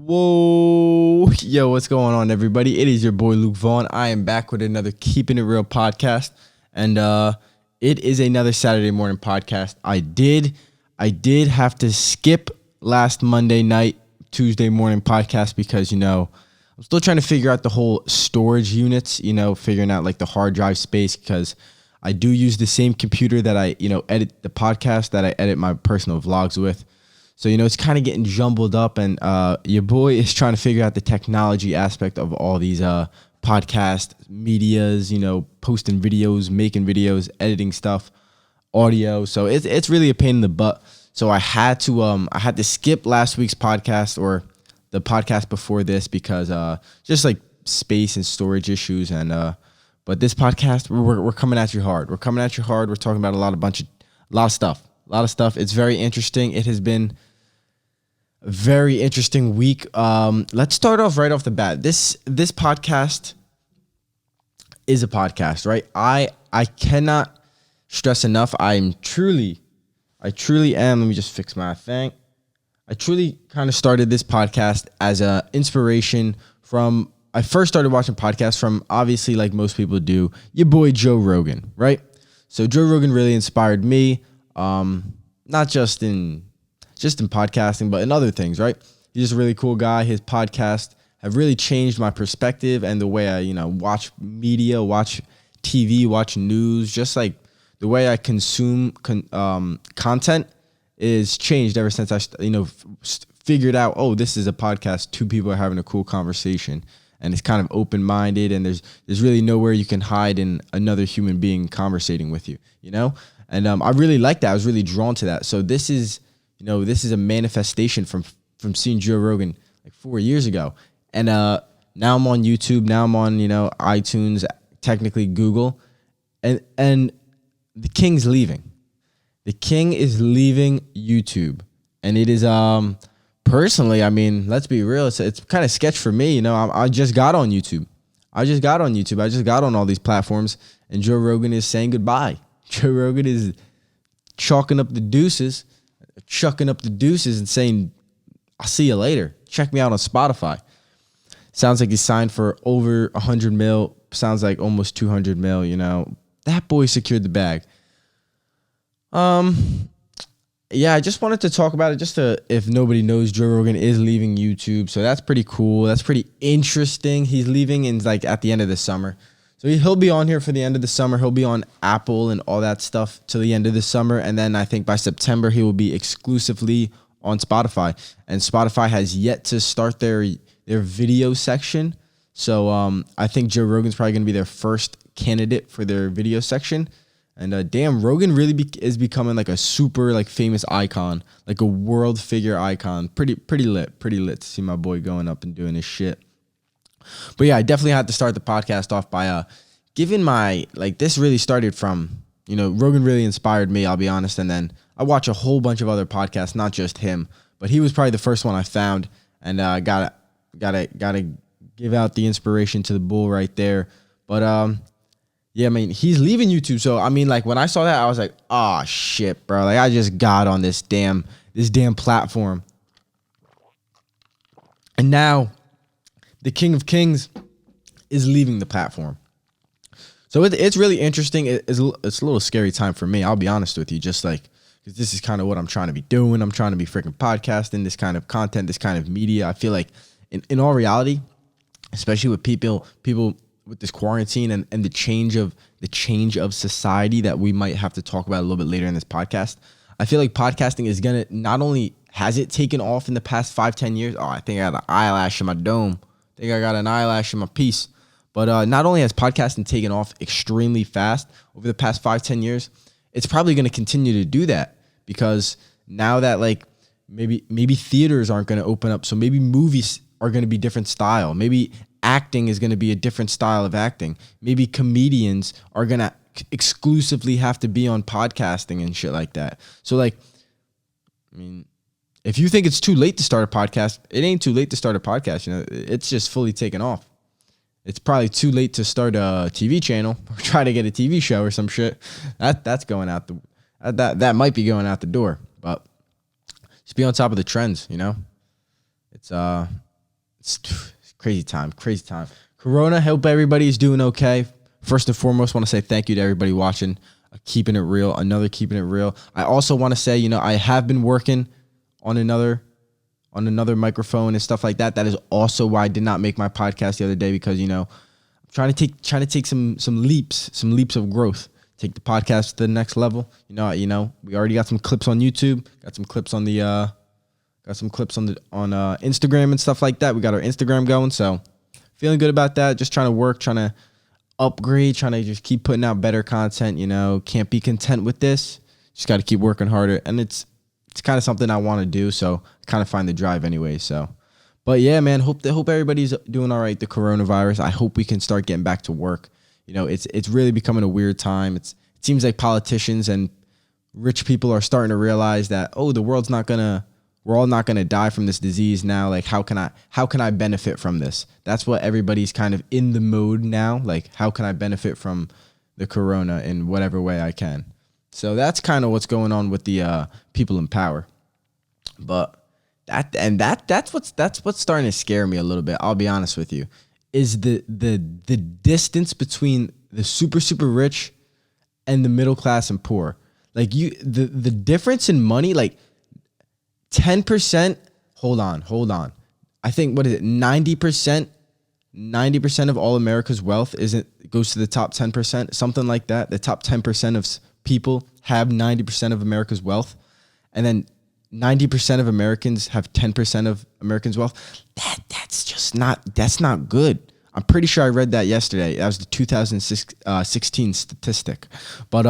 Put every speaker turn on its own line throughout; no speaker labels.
Whoa, yo, what's going on, everybody? It is your boy Luke Vaughn. I am back with another Keeping It Real podcast, and it is another Saturday morning podcast. I did have to skip last Monday night, Tuesday morning podcast because I'm still trying to figure out the whole storage units. Figuring out like the hard drive space because I do use the same computer that I edit the podcast that I edit my personal vlogs with. So, it's kind of getting jumbled up, and your boy is trying to figure out the technology aspect of all these podcast medias, posting videos, making videos, editing stuff, audio. So it's really a pain in the butt. So I had to skip last week's podcast or the podcast before this because just like space and storage issues. And but this podcast, we're coming at you hard. We're coming at you hard. We're talking about a lot of stuff. It's very interesting. It has been a very interesting week. Let's start off right off the bat. This podcast is a podcast, right? I cannot stress enough. I truly am. Let me just fix my thing. I truly kind of started this podcast as a inspiration from. I first started watching podcasts from, obviously, like most people do, your boy Joe Rogan, right? So Joe Rogan really inspired me, not just in podcasting, but in other things, right? He's a really cool guy. His podcasts have really changed my perspective and the way I, watch media, watch TV, watch news, just like the way I consume content is changed ever since I, figured out, oh, this is a podcast. Two people are having a cool conversation, and it's kind of open-minded, and there's really nowhere you can hide in another human being conversating with you, And I really like that. I was really drawn to that. So this is a manifestation from seeing Joe Rogan like 4 years ago. And now I'm on YouTube. Now I'm on, iTunes, technically Google. And the King's leaving. The King is leaving YouTube. And it is, personally, I mean, let's be real. It's kind of sketch for me. I just got on YouTube. I just got on all these platforms. And Joe Rogan is saying goodbye. Joe Rogan is chucking up the deuces and saying, I'll see you later. Check me out on Spotify. Sounds like he signed for over 100 mil. Sounds like almost 200 mil, That boy secured the bag. Yeah, I just wanted to talk about it if nobody knows, Joe Rogan is leaving YouTube. So that's pretty cool. That's pretty interesting. He's leaving at the end of the summer. So he'll be on here for the end of the summer. He'll be on Apple and all that stuff till the end of the summer. And then I think by September, he will be exclusively on Spotify. And Spotify has yet to start their video section. So I think Joe Rogan's probably going to be their first candidate for their video section. And damn, Rogan really is becoming like a super like famous icon, like a world figure icon. Pretty lit to see my boy going up and doing his shit. But yeah, I definitely had to start the podcast off by giving this really started from, Rogan really inspired me, I'll be honest. And then I watch a whole bunch of other podcasts, not just him, but he was probably the first one I found. And gotta give out the inspiration to the bull right there. But yeah, I mean, he's leaving YouTube. So I mean, like when I saw that, I was like, oh shit, bro. Like I just got on this damn platform. And now the King of Kings is leaving the platform. So it's really interesting. It's a little scary time for me. I'll be honest with you, just like, because this is kind of what I'm trying to be doing. I'm trying to be freaking podcasting, this kind of content, this kind of media. I feel like in all reality, especially with people with this quarantine and the change of society that we might have to talk about a little bit later in this podcast, I feel like podcasting is going to not only has it taken off in the past 5-10 years. Oh, I think I got an eyelash in my dome. I think I got an eyelash in my piece. But not only has podcasting taken off extremely fast over the past 5-10 years, it's probably going to continue to do that because now that like maybe theaters aren't going to open up, so maybe movies are going to be different style. Maybe acting is going to be a different style of acting. Maybe comedians are going to exclusively have to be on podcasting and shit like that. So like, I mean, if you think it's too late to start a podcast, it ain't too late to start a podcast. It's just fully taken off. It's probably too late to start a TV channel or try to get a TV show or some shit. That's going out that might be going out the door. But just be on top of the trends, It's It's crazy time. Corona, hope everybody's doing okay. First and foremost, want to say thank you to everybody watching. Keeping it real, another Keeping It Real. I also want to say, I have been working on another microphone and stuff like that. That is also why I did not make my podcast the other day, because I'm trying to take some leaps of growth. Take the podcast to the next level. We already got some clips on YouTube, got some clips on Instagram and stuff like that. We got our Instagram going, so feeling good about that. Just trying to work, trying to upgrade, trying to just keep putting out better content. Can't be content with this. Just got to keep working harder, and it's kind of something I want to do. So I kind of find the drive anyway. So, but yeah, man, hope everybody's doing all right. The coronavirus. I hope we can start getting back to work. It's really becoming a weird time. It seems like politicians and rich people are starting to realize that, we're all not gonna die from this disease now. Like, how can I benefit from this? That's what everybody's kind of in the mode now. Like, how can I benefit from the corona in whatever way I can? So that's kind of what's going on with the people in power. But that's what's starting to scare me a little bit. I'll be honest with you, is the distance between the super rich and the middle class and poor. Like, the difference in money, like 10%. Hold on. I think, what is it? 90% of all America's wealth goes to the top 10%, something like that. The top 10% of people have 90% of America's wealth, and then 90% of Americans have 10% of Americans' wealth. That's not good. I'm pretty sure I read that yesterday. That was the 2016 statistic. But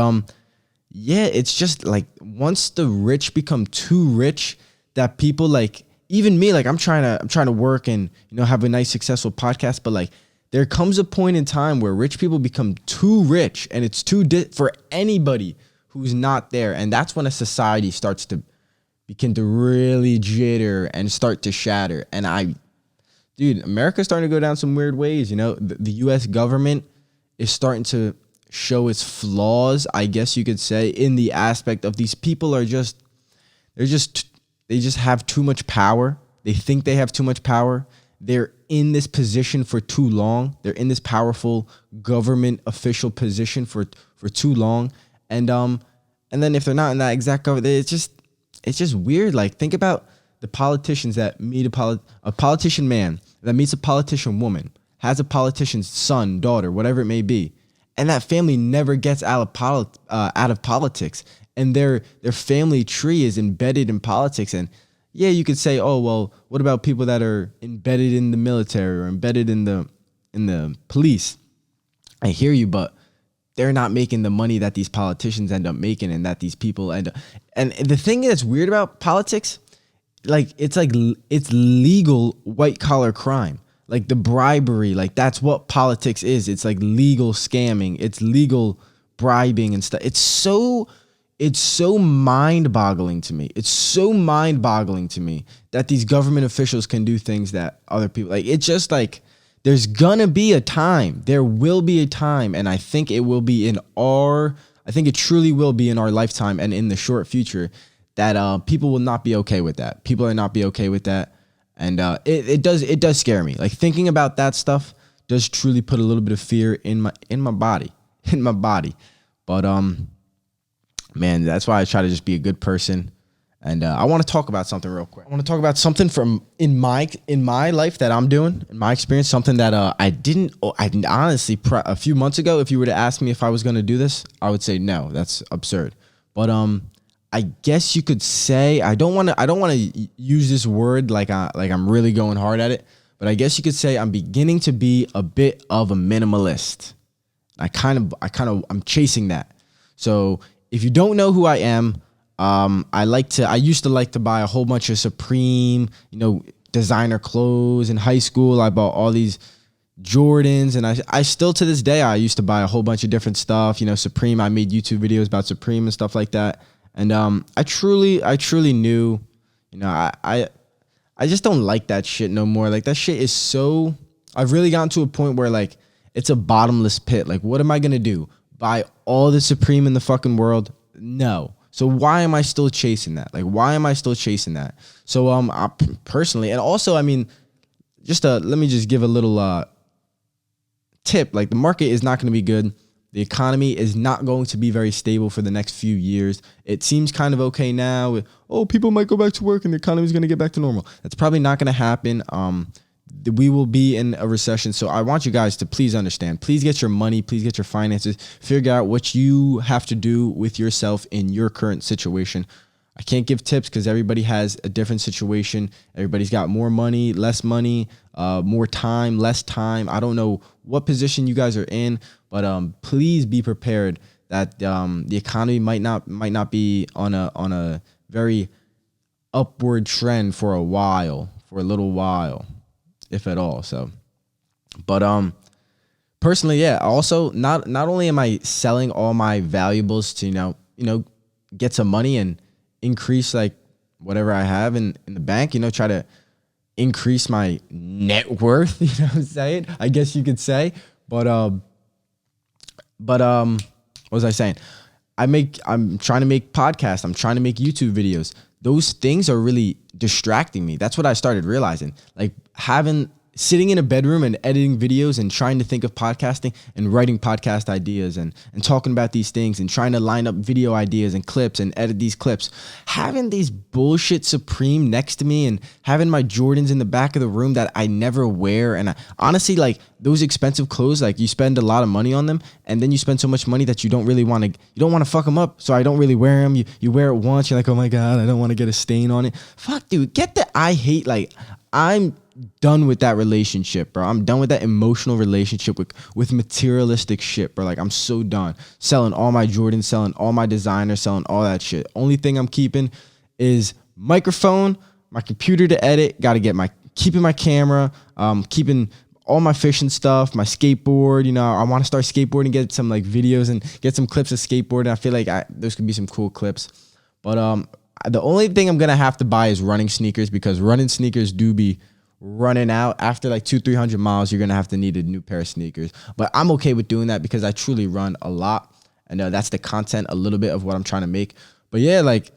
yeah, it's just like, once the rich become too rich, that people, like, even me, like, I'm trying to work and have a nice successful podcast, but like, there comes a point in time where rich people become too rich, and it's too for anybody who's not there, and that's when a society starts to begin to really jitter and start to shatter. And America's starting to go down some weird ways. The U.S. government is starting to show its flaws, I guess you could say, in the aspect of these people they just have too much power. They think they have too much power. They're in this position for too long. They're in this powerful government official position for too long. And then if they're not in that exact government, it's just weird. Like, think about the politicians that meet a politician man that meets a politician woman, has a politician's son, daughter, whatever it may be, and that family never gets out of politics. And their family tree is embedded in politics. And yeah, you could say, oh, well, what about people that are embedded in the military or embedded in the police? I hear you, but they're not making the money that these politicians end up making, and that these people end up. And the thing that's weird about politics, it's legal white collar crime. Like, the bribery, like, that's what politics is. It's like legal scamming. It's legal bribing and stuff. It's so mind-boggling to me. It's so mind-boggling to me that these government officials can do things that other people, like, it's just like, there's gonna be a time. There will be a time, and I think it will be I think it truly will be in our lifetime and in the short future, that people will not be okay with that. People are not be okay with that. And it does scare me. Like, thinking about that stuff does truly put a little bit of fear in my body. But man, that's why I try to just be a good person. And I want to talk about something real quick. I want to talk about something from in my life that I'm doing, in my experience, something that I honestly, a few months ago, if you were to ask me if I was going to do this, I would say no, that's absurd. But I guess you could say, I don't want to use this word like I'm really going hard at it, but I guess you could say I'm beginning to be a bit of a minimalist. I'm chasing that. So if you don't know who I am, I used to like to buy a whole bunch of Supreme, designer clothes. In high school, I bought all these Jordans, and I still, to this day, I used to buy a whole bunch of different stuff, Supreme. I made YouTube videos about Supreme and stuff like that. And I truly knew, I just don't like that shit no more. Like, that shit is so, I've really gotten to a point where, like, it's a bottomless pit. Like, what am I going to do? Buy all the Supreme in the fucking world? No. So why am I still chasing that? Like, why am I still chasing that? So, personally, and also, I mean, let me just give a little tip. Like, the market is not going to be good. The economy is not going to be very stable for the next few years. It seems kind of okay now. People might go back to work and the economy is going to get back to normal. That's probably not going to happen. We will be in a recession. So I want you guys to please understand. Please get your money. Please get your finances. Figure out what you have to do with yourself in your current situation. I can't give tips because everybody has a different situation. Everybody's got more money, less money, more time, less time. I don't know what position you guys are in, but please be prepared that the economy might not be on a very upward trend for a little while, if at all. So, but personally, yeah. Also, not only am I selling all my valuables to you know get some money and increase like whatever I have in the bank, try to increase my net worth, what I'm saying? I guess you could say. But what was I saying? I'm trying to make podcasts. I'm trying to make YouTube videos. Those things are really distracting me. That's what I started realizing. Like, sitting in a bedroom and editing videos and trying to think of podcasting and writing podcast ideas and talking about these things and trying to line up video ideas and clips and edit these clips. Having these bullshit Supreme next to me and having my Jordans in the back of the room that I never wear. And honestly, like, those expensive clothes, like, you spend a lot of money on them and then you spend so much money that you don't want to fuck them up. So I don't really wear them. You wear it once. You're like, oh my God, I don't want to get a stain on it. Fuck, dude, I'm done with that relationship, bro. I'm done with that emotional relationship with materialistic shit, bro. Like, I'm so done selling all my Jordans, selling all my designers, selling all that shit. Only thing I'm keeping is microphone, my computer to edit. Keeping my camera, keeping all my fishing stuff, my skateboard. I want to start skateboarding, get some like videos and get some clips of skateboarding. I feel like those could be some cool clips. But the only thing I'm gonna have to buy is running sneakers, because running sneakers do be running out after like 200-300 miles. You're gonna have to need a new pair of sneakers, but I'm okay with doing that because I truly run a lot, and that's the content, a little bit of what I'm trying to make. But yeah, like,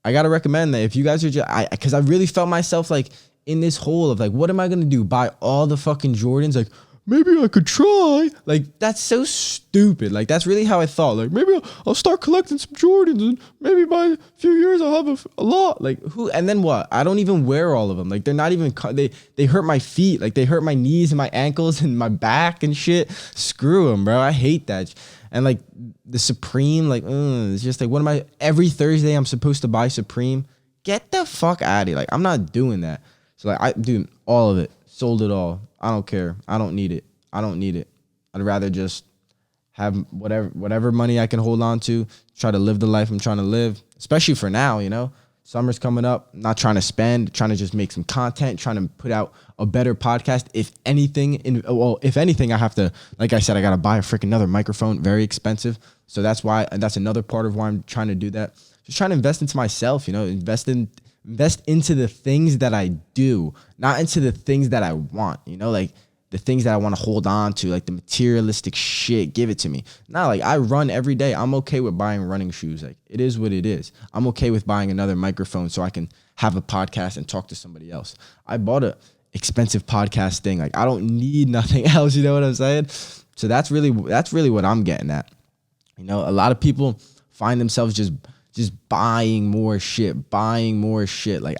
I gotta recommend that if you guys are because I really felt myself like in this hole of like, what am I gonna do? Buy all the fucking Jordans? Like, maybe I could try. Like, that's so stupid. Like, that's really how I thought. Like, maybe I'll start collecting some Jordans and maybe by a few years I'll have a lot. Like, and then what? I don't even wear all of them. Like, they're not even, they hurt my feet. Like, they hurt my knees and my ankles and my back and shit. Screw them, bro. I hate that. And like, the Supreme, like, it's just like, every Thursday I'm supposed to buy Supreme? Get the fuck out of here. Like, I'm not doing that. So like, dude, all of it. Sold it all. I don't care. I don't need it. I'd rather just have whatever money I can hold on to, try to live the life I'm trying to live, especially for now, Summer's coming up, not trying to spend, trying to just make some content, trying to put out a better podcast. If anything, I have to, like I said, I got to buy a freaking another microphone, very expensive. So that's another part of why I'm trying to do that. Just trying to invest into myself, invest into the things that I do, not into the things that I want, like the things that I want to hold on to, like the materialistic shit, give it to me. Not like, I run every day. I'm okay with buying running shoes. Like, it is what it is. I'm okay with buying another microphone so I can have a podcast and talk to somebody else. I bought a expensive podcast thing. Like, I don't need nothing else. You know what I'm saying? So that's really what I'm getting at. A lot of people find themselves just buying more shit. Like,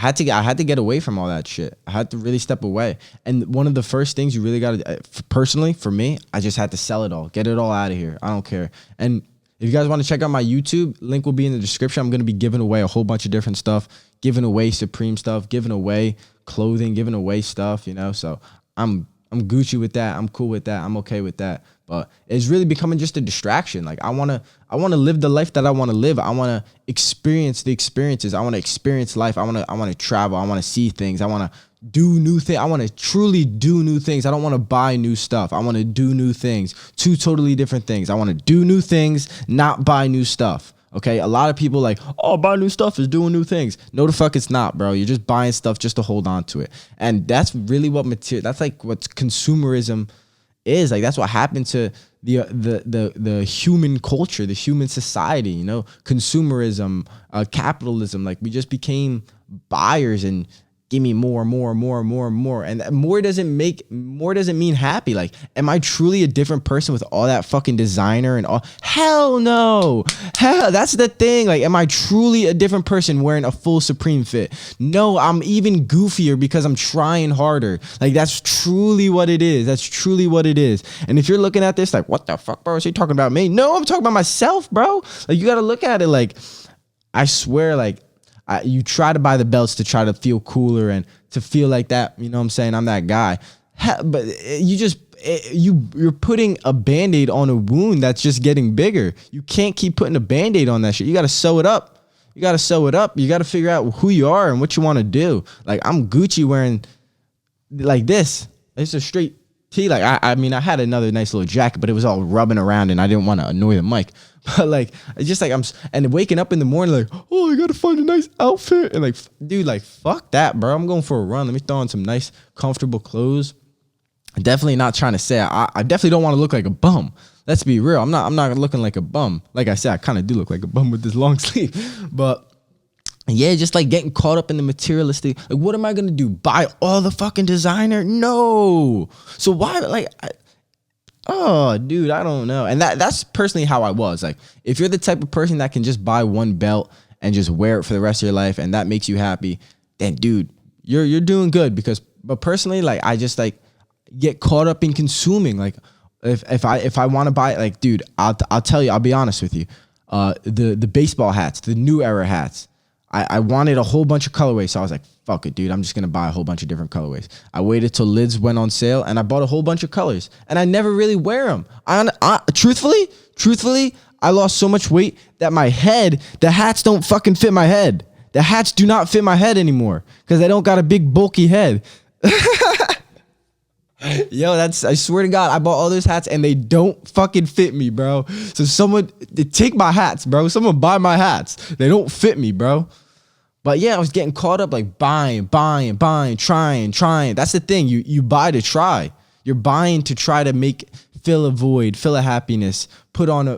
I had to get away from all that shit. I had to really step away. And one of the first things you really got to, personally, for me, I just had to sell it all, get it all out of here. I don't care. And if you guys want to check out my YouTube, link will be in the description. I'm going to be giving away a whole bunch of different stuff, giving away Supreme stuff, giving away clothing, giving away stuff, So I'm Gucci with that. I'm cool with that. I'm okay with that. But it's really becoming just a distraction. Like, I want to live the life that I want to live. I want to experience the experiences. I want to experience life. I want to travel. I want to see things. I want to do new things. I want to truly do new things. I don't want to buy new stuff. I want to do new things. Two totally different things. I want to do new things, not buy new stuff. Okay, a lot of people like, buy new stuff is doing new things. No, the fuck it's not, bro. You're just buying stuff just to hold on to it. And that's really that's like what consumerism is. Like, that's what happened to the human culture, the human society, consumerism, capitalism. Like, we just became buyers and give me more, more, more, more, more. And more doesn't mean happy. Like, am I truly a different person with all that fucking designer and all? Hell no. Hell, that's the thing. Like, am I truly a different person wearing a full Supreme fit? No, I'm even goofier because I'm trying harder. Like, that's truly what it is. That's truly what it is. And if you're looking at this like, what the fuck, bro? Is he talking about me? No, I'm talking about myself, bro. Like, you got to look at it like, I swear, like, you try to buy the belts to try to feel cooler and to feel like that, you know what I'm saying? I'm that guy. But you're putting a Band-Aid on a wound that's just getting bigger. You can't keep putting a Band-Aid on that shit. You got to sew it up. You got to figure out who you are and what you want to do. Like, I'm Gucci wearing like this. It's a straight tee. Like, I mean, I had another nice little jacket, but it was all rubbing around and I didn't want to annoy the mic. But like, it's just like and waking up in the morning like, oh, I gotta find a nice outfit. And like, dude, like, fuck that, bro. I'm going for a run. Let me throw on some nice, comfortable clothes. I'm definitely not trying to say, I definitely don't want to look like a bum. Let's be real. I'm not looking like a bum. Like I said, I kind of do look like a bum with this long sleeve. But yeah, just like getting caught up in the materialistic. Like, what am I gonna do? Buy all the fucking designer? No. So why, like, oh, dude, I don't know. And that's personally how I was. Like, if you're the type of person that can just buy one belt and just wear it for the rest of your life and that makes you happy, then dude, you're doing good. But personally, like, I just like get caught up in consuming. Like, if I want to buy, like, dude, I'll tell you, I'll be honest with you. The baseball hats, the new era hats, I wanted a whole bunch of colorways. So I was like, fuck it, dude. I'm just going to buy a whole bunch of different colorways. I waited till lids went on sale and I bought a whole bunch of colors and I never really wear them. Truthfully, I lost so much weight that the hats don't fucking fit my head. The hats do not fit my head anymore because I don't got a big bulky head. Yo, I swear to God, I bought all those hats and they don't fucking fit me, bro. So take my hats, bro. Someone buy my hats. They don't fit me, bro. But yeah, I was getting caught up like buying, trying. That's the thing. You buy to try. You're buying to try to fill a void, fill a happiness, put on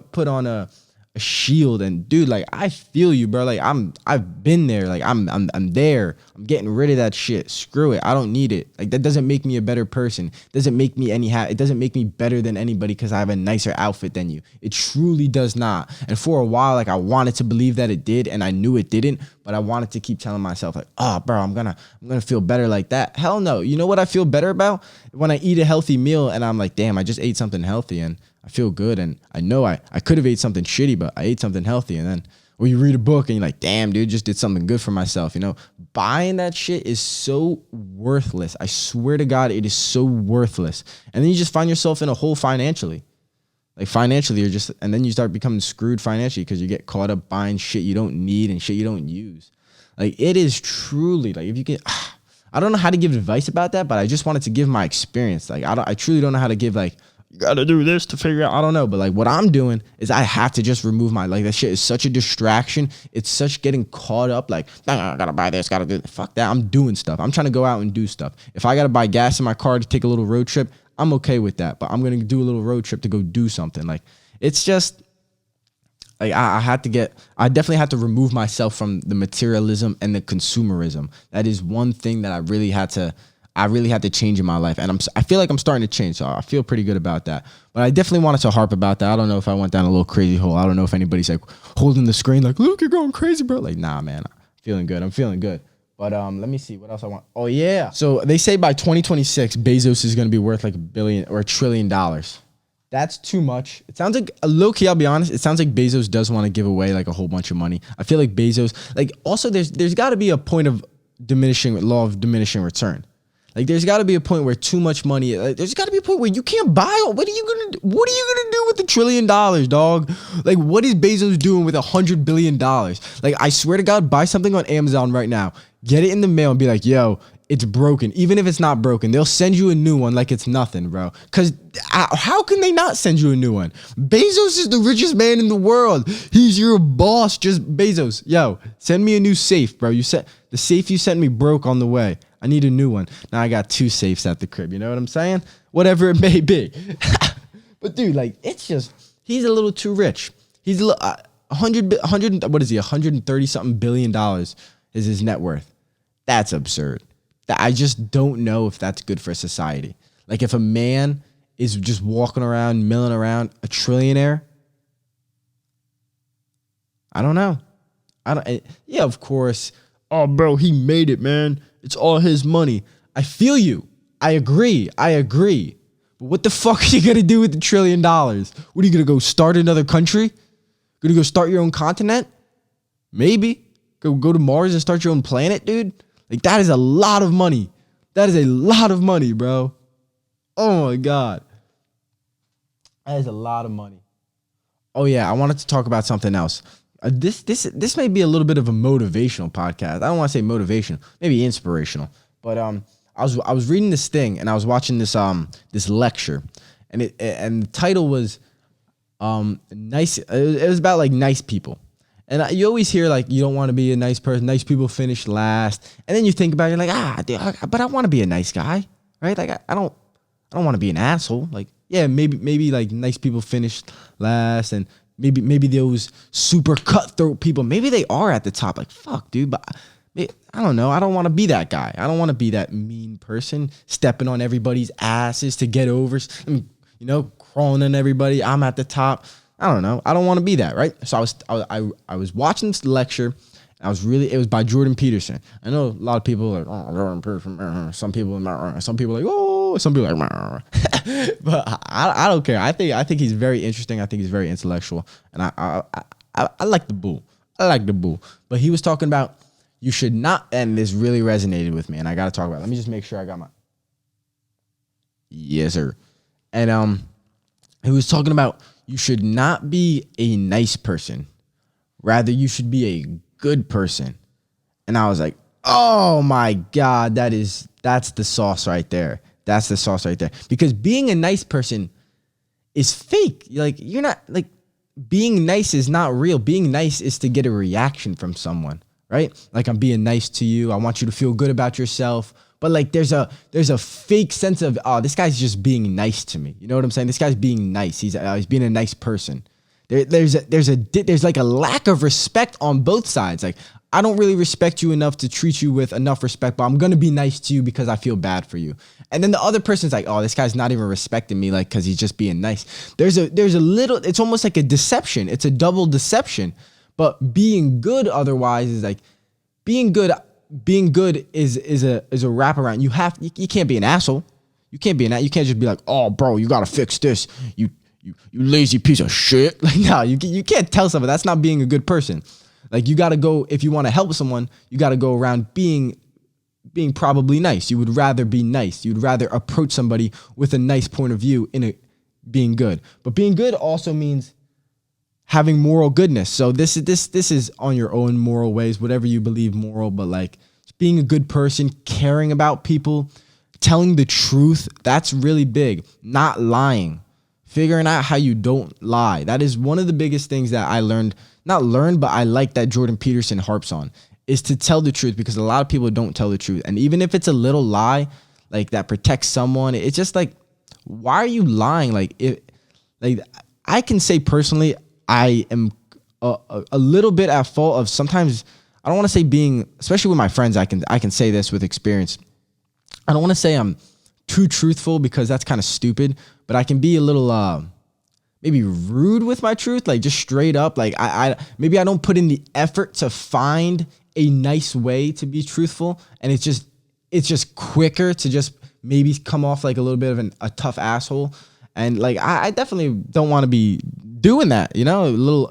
a shield. And dude, like, I feel you, bro. Like, I've been there. Like, I'm there. I'm getting rid of that shit. Screw it. I don't need it. Like, that doesn't make me a better person. It doesn't make me it doesn't make me better than anybody because I have a nicer outfit than you. It truly does not. And for a while, like, I wanted to believe that it did, and I knew it didn't, but I wanted to keep telling myself, like, oh, bro, I'm gonna feel better like that. Hell no. You know what I feel better about? When I eat a healthy meal and I'm like, damn, I just ate something healthy and I feel good, and I know I could have ate something shitty, but I ate something healthy. And then, or you read a book and you're like, damn, dude, just did something good for myself. You know, buying that shit is so worthless. I swear to God, it is so worthless. And then you just find yourself in a hole financially. Like, financially, and then you start becoming screwed financially because you get caught up buying shit you don't need and shit you don't use. Like, it is truly, like, if you can, I don't know how to give advice about that, but I just wanted to give my experience. Like, I truly don't know how to give, like, you gotta do this to figure out. I don't know. But like, what I'm doing is I have to just remove like, that shit is such a distraction. It's such getting caught up. Like, I gotta buy this, gotta do this. Fuck that. I'm doing stuff. I'm trying to go out and do stuff. If I gotta buy gas in my car to take a little road trip, I'm okay with that. But I'm gonna do a little road trip to go do something. Like, it's just like, I definitely had to remove myself from the materialism and the consumerism. That is one thing that I really had to change in my life. And I feel like I'm starting to change. So I feel pretty good about that. But I definitely wanted to harp about that. I don't know if I went down a little crazy hole. I don't know if anybody's like holding the screen like, look, you're going crazy, bro. Like, nah, man, I'm feeling good. But let me see what else I want. Oh, yeah. So they say by 2026, Bezos is going to be worth like $1 billion or $1 trillion. That's too much. It sounds like, low key, I'll be honest, it sounds like Bezos does want to give away like a whole bunch of money. I feel like Bezos, like, also there's got to be a point of law of diminishing return. Like, there's got to be a point where too much money, there's got to be a point where you can't buy it. What are you going to do with $1 trillion, dog? Like, what is Bezos doing with $100 billion? Like, I swear to God, buy something on Amazon right now, get it in the mail and be like, yo, it's broken. Even if it's not broken, they'll send you a new one like it's nothing, bro. Because how can they not send you a new one? Bezos is the richest man in the world. He's your boss. Just Bezos, yo, send me a new safe, bro. The safe you sent me broke on the way. I need a new one. Now I got 2 safes at the crib. You know what I'm saying? Whatever it may be. But dude, like, it's just, he's a little too rich. He's a little, 130 something $1 billion is his net worth. That's absurd. I just don't know if that's good for society. Like if a man is just walking around, milling around, a trillionaire, I don't know. Yeah, of course. Oh, bro, he made it, man. It's all his money. I feel you. I agree. But what the fuck are you going to do with the $1 trillion? What are you going to go start another country? Going to go start your own continent? Maybe. Go to Mars and start your own planet, dude? Like, that is a lot of money. That is a lot of money, bro. Oh, my God. That is a lot of money. Oh, yeah, I wanted to talk about something else. This may be a little bit of a motivational podcast. I don't want to say motivational, maybe inspirational. But I was reading this thing and I was watching this lecture, and the title was nice. It was about like nice people. And you always hear like you don't want to be a nice person. Nice people finish last. And then you think about it, you're like, dude, but I want to be a nice guy, right? Like I don't want to be an asshole. Like, yeah, maybe like nice people finish last, and maybe those super cutthroat people, maybe they are at the top. Like, fuck, dude, but I don't know. I don't want to be that guy. I don't want to be that mean person stepping on everybody's asses to get over. Crawling on everybody. I'm at the top. I don't know. I don't want to be that, right? So I was watching this lecture. It was by Jordan Peterson. I know a lot of people are like, oh, Jordan Peterson. Some people are like, oh, some people are like, but I don't care. I think he's very interesting. I think he's very intellectual, and I like the bull. But he was talking about you should not, and this really resonated with me, and I got to talk about it. Let me just make sure I got my. Yes, sir. And he was talking about you should not be a nice person. Rather, you should be a good person. And I was like, oh my God, that's the sauce right there. That's the sauce right there. Because being a nice person is fake. Like, you're not, like, being nice is not real. Being nice is to get a reaction from someone, right? Like, I'm being nice to you. I want you to feel good about yourself. But like there's a fake sense of, oh, this guy's just being nice to me. You know what I'm saying? This guy's being nice. He's being a nice person. There's like a lack of respect on both sides. Like, I don't really respect you enough to treat you with enough respect, but I'm gonna be nice to you because I feel bad for you. And then the other person's like, oh, this guy's not even respecting me, like, because he's just being nice. There's a little. It's almost like a deception. It's a double deception. But being good otherwise is like being good. Being good is a wraparound. You can't be an asshole. You can't just be like, oh, bro, you gotta fix this. You lazy piece of shit. Like, no, you can't tell someone. That's not being a good person. Like, you gotta go, if you want to help someone, you gotta go around being probably nice. You would rather be nice. You'd rather approach somebody with a nice point of view being good. But being good also means having moral goodness. So this is on your own moral ways, whatever you believe moral, but like being a good person, caring about people, telling the truth, that's really big. Not lying, figuring out how you don't lie. That is one of the biggest things that I but I like that Jordan Peterson harps on, is to tell the truth, because a lot of people don't tell the truth. And even if it's a little lie, like that protects someone, it's just like, why are you lying? Like I can say personally, I am a little bit at fault of sometimes. I don't want to say being, especially with my friends, I can say this with experience. I don't want to say I'm too truthful, because that's kind of stupid, but I can be a little maybe rude with my truth, like just straight up. Like maybe I don't put in the effort to find a nice way to be truthful, and it's just quicker to just maybe come off like a little bit of a tough asshole. And like I definitely don't want to be doing that,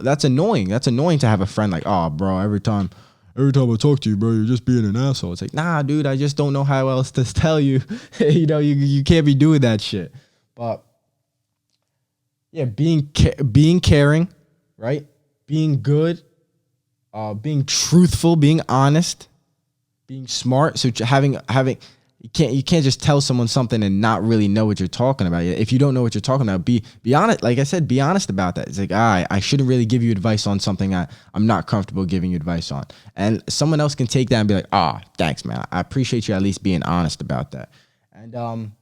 that's annoying. That's annoying to have a friend like, oh, bro, every time I talk to you, bro, you're just being an asshole. It's like, nah, dude, I just don't know how else to tell you. You can't be doing that shit. But yeah, being caring, right? Being good, being truthful, being honest, being smart. So having you can't just tell someone something and not really know what you're talking about. If you don't know what you're talking about, be honest. Like I said, be honest about that. It's like, I shouldn't really give you advice on something I'm not comfortable giving you advice on. And someone else can take that and be like, thanks, man. I appreciate you at least being honest about that. And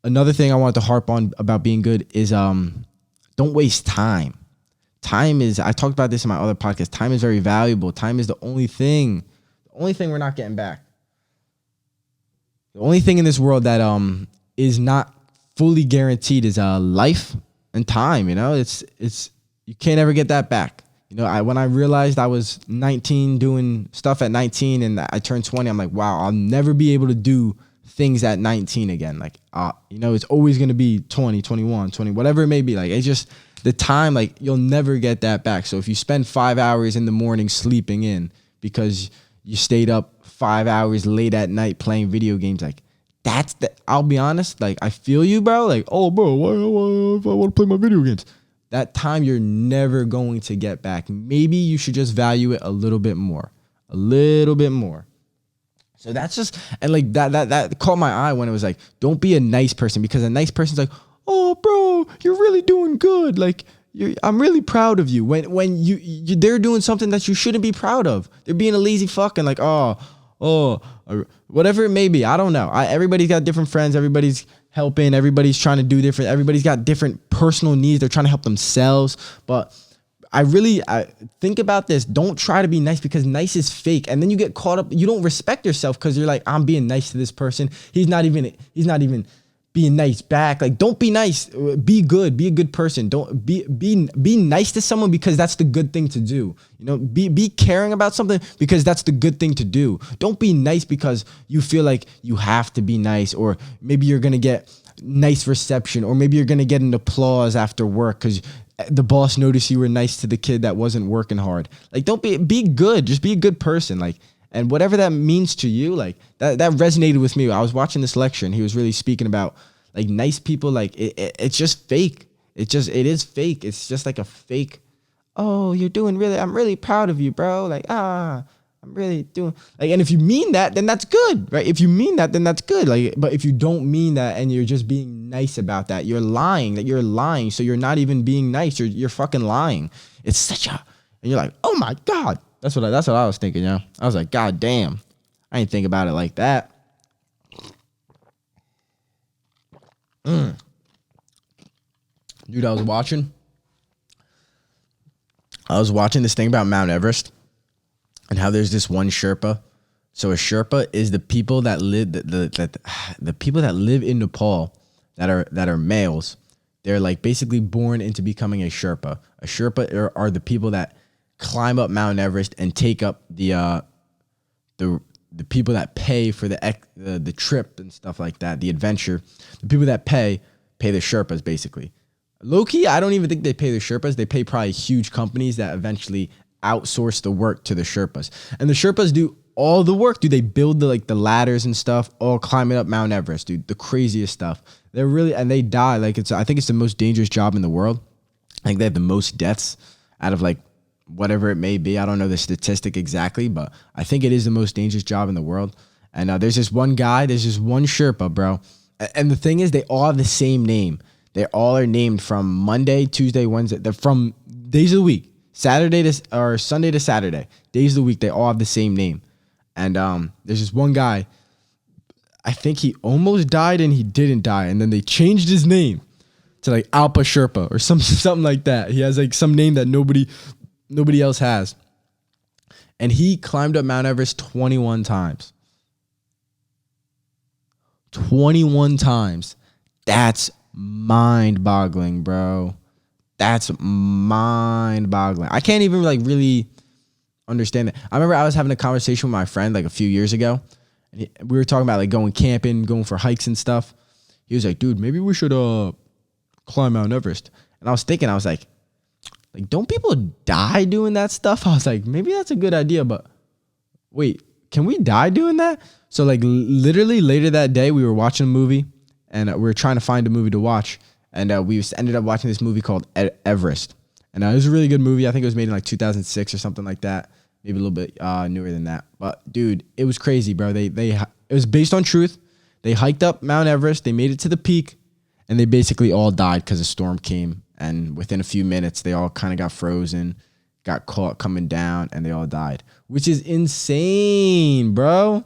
another thing I wanted to harp on about being good is don't waste time. I talked about this in my other podcast. Time is very valuable. Time is the only only thing we're not getting back. The only thing in this world that is not fully guaranteed is life and time. You know, it's you can't ever get that back. You know, when I realized I was 19 doing stuff at 19 and I turned 20, I'm like, wow, I'll never be able to do things at 19 again. Like, you know, it's always going to be 20, 21, 20, whatever it may be. Like, it's just the time, like, you'll never get that back. So if you spend 5 hours in the morning sleeping in because you stayed up 5 hours late at night playing video games, like, I'll be honest, like, I feel you, bro. Like, oh, bro, why if I want to play my video games? That time you're never going to get back. Maybe you should just value it a little bit more. A little bit more. So that's just, and like that caught my eye when it was like, don't be a nice person, because a nice person's like, oh, bro, you're really doing good. Like, I'm really proud of you. When they're doing something that you shouldn't be proud of. They're being a lazy fucking like, whatever it may be. I don't know. Everybody's got different friends. Everybody's helping. Everybody's trying to do different. Everybody's got different personal needs. They're trying to help themselves. But I think about this. Don't try to be nice, because nice is fake. And then you get caught up. You don't respect yourself because you're like, I'm being nice to this person. He's not even being nice back. Like, don't be nice. Be good. Be a good person. Don't be nice to someone because that's the good thing to do. You know, be caring about something because that's the good thing to do. Don't be nice because you feel like you have to be nice, or maybe you're gonna get nice reception, or maybe you're gonna get an applause after work because the boss noticed you were nice to the kid that wasn't working hard. Like, don't be good. Just be a good person. Like, and whatever that means to you, like that resonated with me. I was watching this lecture and he was really speaking about like nice people. Like it's just fake. It is fake. It's just like a fake. Oh, you're doing really, I'm really proud of you, bro. Like, I'm really doing like, and if you mean that, then that's good, right? If you mean that, then that's good. Like, but if you don't mean that and you're just being nice about that, you're lying. That you're lying. So you're not even being nice. You're fucking lying. It's such a, and you're like, oh my God. That's what I was thinking, yo. I was like, God damn. I didn't think about it like that. Dude, I was watching this thing about Mount Everest and how there's this one Sherpa. So a Sherpa is the people that live the people that live in Nepal that are males. They're like basically born into becoming a Sherpa. A Sherpa are the people that climb up Mount Everest and take up the people that pay for the trip and stuff like that, the adventure. The people that pay the Sherpas basically. Low key, I don't even think they pay the Sherpas. They pay probably huge companies that eventually outsource the work to the Sherpas. And the Sherpas do all the work. Dude, they build the ladders and stuff, all climbing up Mount Everest, dude. The craziest stuff. They're really, and they die. Like I think it's the most dangerous job in the world. I think they have the most deaths out of like whatever it may be. I don't know the statistic exactly, but I think it is the most dangerous job in the world. And there's this one Sherpa, bro. And the thing is, they all have the same name. They all are named from Monday, Tuesday, Wednesday. They're from days of the week, Sunday to Saturday. Days of the week, they all have the same name. And there's this one guy, I think he almost died and he didn't die. And then they changed his name to like Alpa Sherpa or something like that. He has like some name that nobody else has. And he climbed up Mount Everest 21 times. 21 times. That's mind-boggling, bro. That's mind-boggling. I can't even like really understand it. I remember I was having a conversation with my friend like a few years ago. And we were talking about like going camping, going for hikes and stuff. He was like, dude, maybe we should climb Mount Everest. And I was thinking, I was like, don't people die doing that stuff? I was like, maybe that's a good idea, but wait, can we die doing that? So like literally later that day, we were watching a movie and we were trying to find a movie to watch. And we ended up watching this movie called Everest. And it was a really good movie. I think it was made in like 2006 or something like that. Maybe a little bit newer than that. But dude, it was crazy, bro. It was based on truth. They hiked up Mount Everest. They made it to the peak and they basically all died because a storm came. And within a few minutes, they all kind of got frozen, got caught coming down, and they all died, which is insane, bro.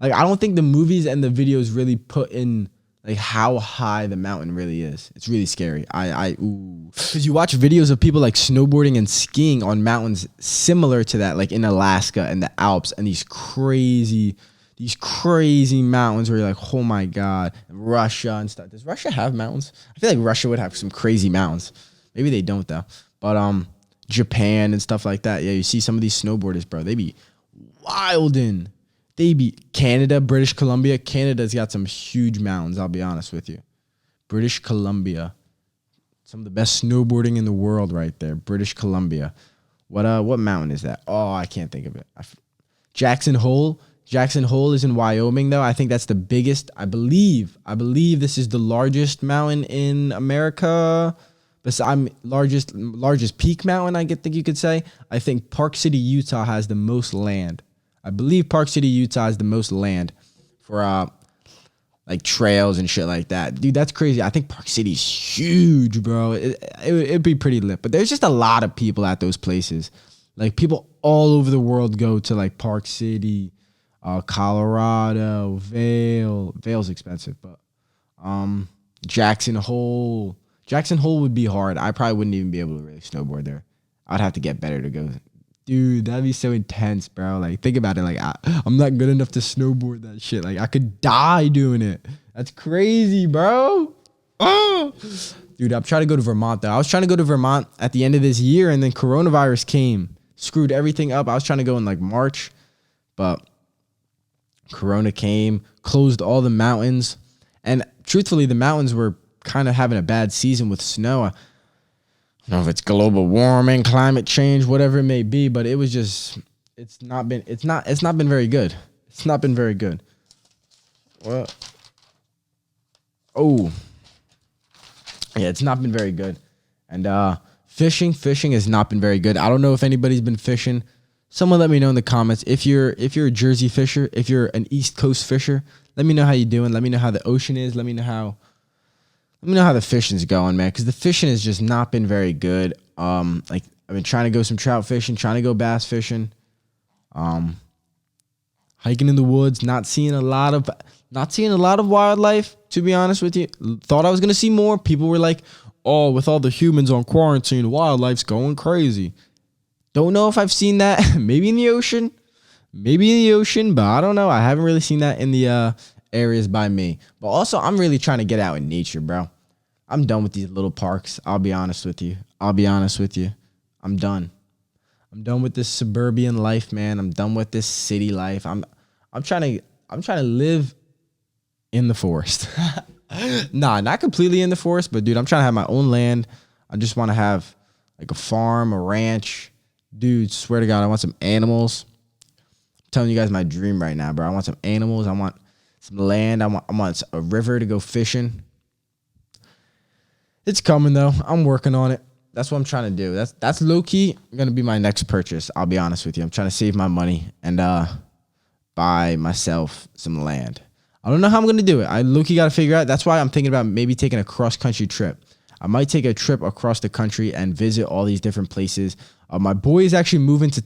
Like, I don't think the movies and the videos really put in like how high the mountain really is. It's really scary. Because you watch videos of people like snowboarding and skiing on mountains similar to that, like in Alaska and the Alps, and these crazy mountains where you're like, oh my God, and Russia and stuff. Does Russia have mountains? I feel like Russia would have some crazy mountains. Maybe they don't though. But Japan and stuff like that. Yeah, you see some of these snowboarders, bro. They be wildin'. They be Canada, British Columbia. Canada's got some huge mountains, I'll be honest with you. British Columbia. Some of the best snowboarding in the world right there. British Columbia. What mountain is that? Oh, I can't think of it. Jackson Hole. Jackson Hole is in Wyoming, though. I think that's the biggest. I believe this is the largest mountain in America. I'm largest peak mountain, I think you could say. I think Park City, Utah has the most land. I believe Park City, Utah has the most land for like trails and shit like that. Dude, that's crazy. I think Park City's huge, bro. It'd be pretty lit. But there's just a lot of people at those places. Like people all over the world go to like Park City, Colorado, Vail. Vail's expensive, but Jackson Hole. Jackson Hole would be hard. I probably wouldn't even be able to really snowboard there. I'd have to get better to go. Dude, that'd be so intense, bro. Like, think about it. Like, I'm not good enough to snowboard that shit. Like, I could die doing it. That's crazy, bro. Oh, dude, I'm trying to go to Vermont, though. I was trying to go to Vermont at the end of this year, and then coronavirus came. Screwed everything up. I was trying to go in, like, March, but Corona came, closed all the mountains. And truthfully, the mountains were kind of having a bad season with snow. I don't know if it's global warming, climate change, whatever it may be, but it was just, it's not been very good. It's not been very good. Well, oh, yeah, it's not been very good. And fishing has not been very good. I don't know if anybody's been fishing. Someone let me know in the comments. If you're a Jersey fisher, if you're an East Coast fisher, let me know how you're doing. Let me know how the ocean is. Let me know how the fishing's going, man, because the fishing has just not been very good. Like I've been trying to go some trout fishing, trying to go bass fishing, hiking in the woods, not seeing a lot of wildlife, to be honest with you. Thought I was gonna see more. People were like, "Oh, with all the humans on quarantine, wildlife's going crazy." Don't know if I've seen that. Maybe in the ocean, but I don't know. I haven't really seen that in the areas by me. But also, I'm really trying to get out in nature, bro. I'm done with these little parks. I'll be honest with you. I'm done. I'm done with this suburban life, man. I'm done with this city life. I'm trying to live in the forest. Nah, not completely in the forest, but dude, I'm trying to have my own land. I just want to have like a farm, a ranch. Dude, swear to God, I want some animals. I'm telling you guys my dream right now, bro. I want some animals. I want some land. I want a river to go fishing. It's coming though. I'm working on it. That's what I'm trying to do. That's low key gonna be my next purchase. I'll be honest with you. I'm trying to save my money and buy myself some land. I don't know how I'm gonna do it. I low key gotta figure out. That's why I'm thinking about maybe taking a cross country trip. I might take a trip across the country and visit all these different places. My boy is actually moving to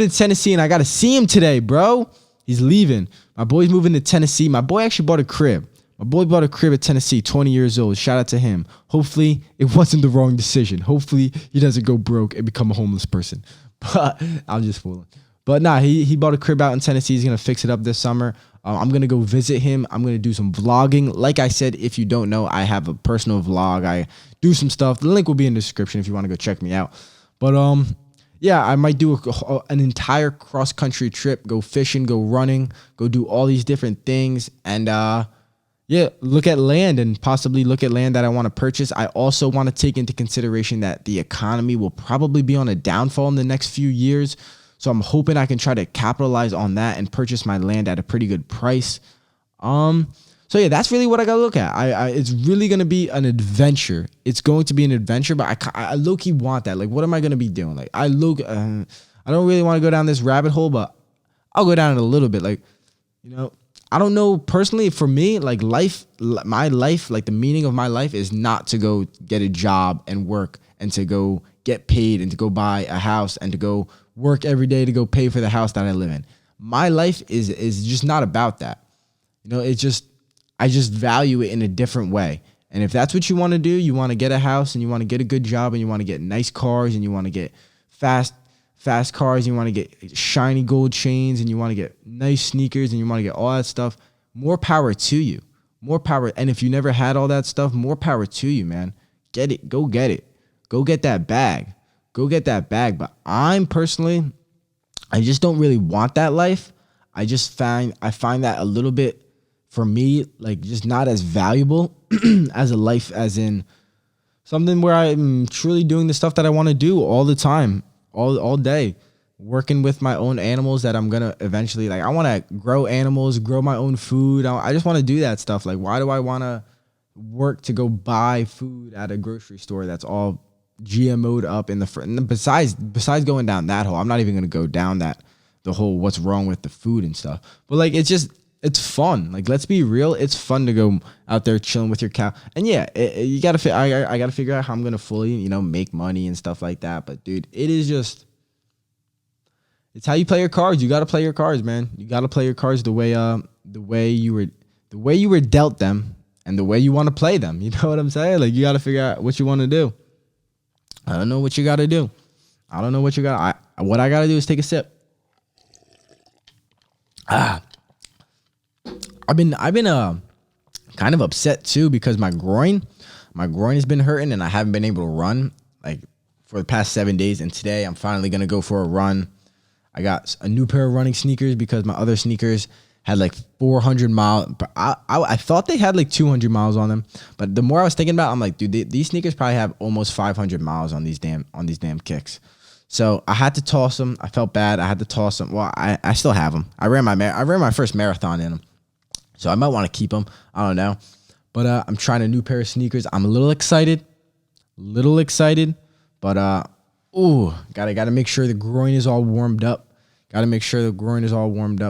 Tennessee, and I gotta see him today, bro. He's leaving. My boy's moving to Tennessee. My boy actually bought a crib. My boy bought a crib at Tennessee, 20 years old. Shout out to him. Hopefully, it wasn't the wrong decision. Hopefully, he doesn't go broke and become a homeless person. But I'm just fooling. But nah, he bought a crib out in Tennessee. He's going to fix it up this summer. I'm going to go visit him. I'm going to do some vlogging. Like I said, if you don't know, I have a personal vlog. I do some stuff. The link will be in the description if you want to go check me out. But yeah, I might do an entire cross-country trip, go fishing, go running, go do all these different things. And yeah, look at land and possibly look at land that I want to purchase. I also want to take into consideration that the economy will probably be on a downfall in the next few years. So I'm hoping I can try to capitalize on that and purchase my land at a pretty good price. So yeah, that's really what I got to look at. It's really going to be an adventure. It's going to be an adventure, but I low-key want that. Like, what am I going to be doing? Like, I don't really want to go down this rabbit hole, but I'll go down it a little bit. Like, you know, I don't know personally for me, like my life, like the meaning of my life is not to go get a job and work and to go get paid and to go buy a house and to go work every day to go pay for the house that I live in. My life is just not about that. I just value it in a different way. And if that's what you want to do, you want to get a house and you want to get a good job and you want to get nice cars and you want to get fast cars, and you want to get shiny gold chains and you want to get nice sneakers and you want to get all that stuff, more power to you. More power. And if you never had all that stuff, more power to you, man. Get it. Go get it. Go get that bag. Go get that bag. But I just don't really want that life. I find that a little bit, for me, like just not as valuable as a life, as in something where I'm truly doing the stuff that I want to do all the time, all day, working with my own animals that I'm going to eventually, like, I want to grow animals, grow my own food. I just want to do that stuff. Like, why do I want to work to go buy food at a grocery store that's all GMO'd up in the front? And besides going down that hole, I'm not even going to go down the whole what's wrong with the food and stuff. But like, it's fun. Like, let's be real. It's fun to go out there chilling with your cow. And yeah, I got to figure out how I'm going to fully, make money and stuff like that. But dude, it's how you play your cards. You got to play your cards, man. You got to play your cards the way you were dealt them and the way you want to play them. You know what I'm saying? Like, you got to figure out what you want to do. I don't know what you got to do. I don't know what you got. What I got to do is take a sip. I've been kind of upset too, because my groin has been hurting and I haven't been able to run like for the past 7 days. And today I'm finally going to go for a run. I got a new pair of running sneakers because my other sneakers had like 400 miles. I thought they had like 200 miles on them. But the more I was thinking about it, I'm like, dude, these sneakers probably have almost 500 miles on these damn kicks. So I had to toss them. I felt bad. I had to toss them. Well, I still have them. I ran my first marathon in them. So I might want to keep them. I don't know. But I'm trying a new pair of sneakers. I'm a little excited. But gotta make sure the groin is all warmed up.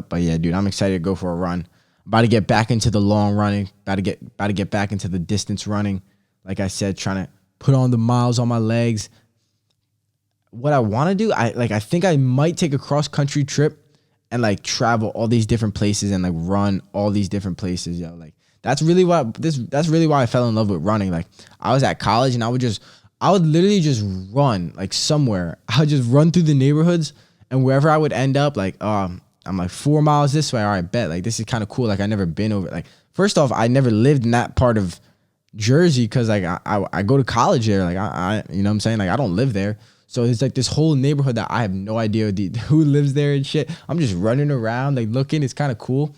But yeah, dude, I'm excited to go for a run. I'm about to get back into the long running. About to get back into the distance running. Like I said, trying to put on the miles on my legs. What I want to do, I think I might take a cross country trip and like travel all these different places and like run all these different places, yo. Like, that's really why I fell in love with running. Like, I was at college and I would literally just run like somewhere. I would just run through the neighborhoods, and wherever I would end up, like, I'm like 4 miles this way. All right, bet. Like, this is kind of cool. Like, I never been over. Like, first off, I never lived in that part of Jersey because like I go to college there. Like, I you know what I'm saying? Like, I don't live there. So it's like this whole neighborhood that I have no idea who lives there and shit. I'm just running around, like, looking. It's kind of cool.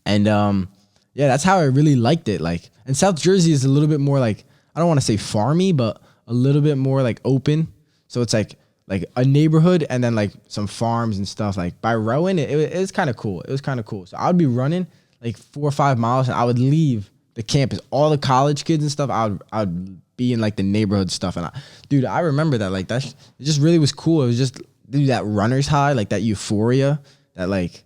And yeah, that's how I really liked it. Like, and South Jersey is a little bit more like, I don't want to say farmy, but a little bit more like open. So it's like a neighborhood and then like some farms and stuff. Like, by Rowan, it was kind of cool. It was kind of cool. So I would be running like 4 or 5 miles and I would leave the campus. All the college kids and stuff, I would be in like the neighborhood stuff. And dude, I remember that. Like, it just really was cool. It was just, dude, that runner's high, like that euphoria, that like,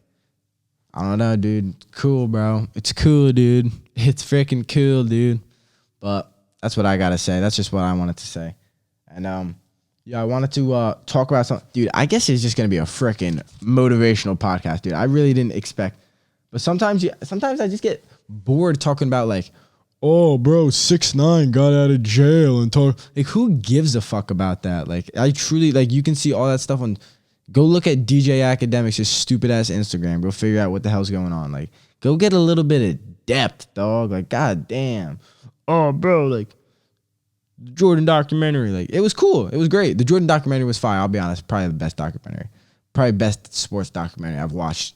I don't know, dude. Cool, bro. It's cool, dude. It's freaking cool, dude. But that's what I gotta say. That's just what I wanted to say. And yeah, I wanted to talk about something. Dude, I guess it's just gonna be a freaking motivational podcast, dude. I really didn't expect. But sometimes I just get bored talking about like, oh, bro, 6ix9ine got out of jail and talk. Like, who gives a fuck about that? Like, I truly, like, you can see all that stuff on. Go look at DJ Academics' stupid ass Instagram. Go figure out what the hell's going on. Like, go get a little bit of depth, dog. Like, god damn. Oh, bro, like, the Jordan documentary, like, it was cool. It was great. The Jordan documentary was fire. I'll be honest, probably the best documentary. Probably best sports documentary I've watched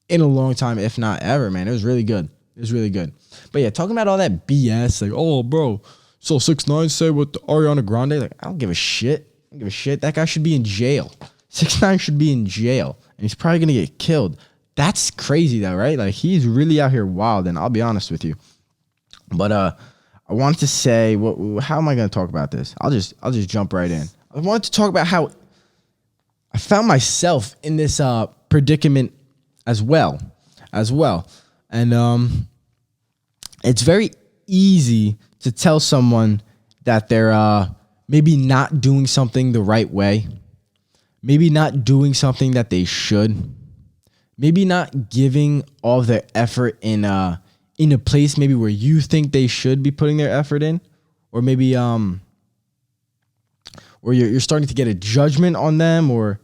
in a long time, if not ever, man. It was really good. It was really good. But yeah, talking about all that BS, like, oh, bro, so 6ix9ine said with Ariana Grande, like, I don't give a shit. That guy should be in jail. 6ix9ine should be in jail, and he's probably going to get killed. That's crazy, though, right? Like, he's really out here wild, and I'll be honest with you. But I wanted to say, how am I going to talk about this? I'll just jump right in. I wanted to talk about how I found myself in this predicament as well. And it's very easy to tell someone that they're maybe not doing something the right way, maybe not doing something that they should, maybe not giving all their effort in a place maybe where you think they should be putting their effort in, or maybe or you're starting to get a judgment on them, or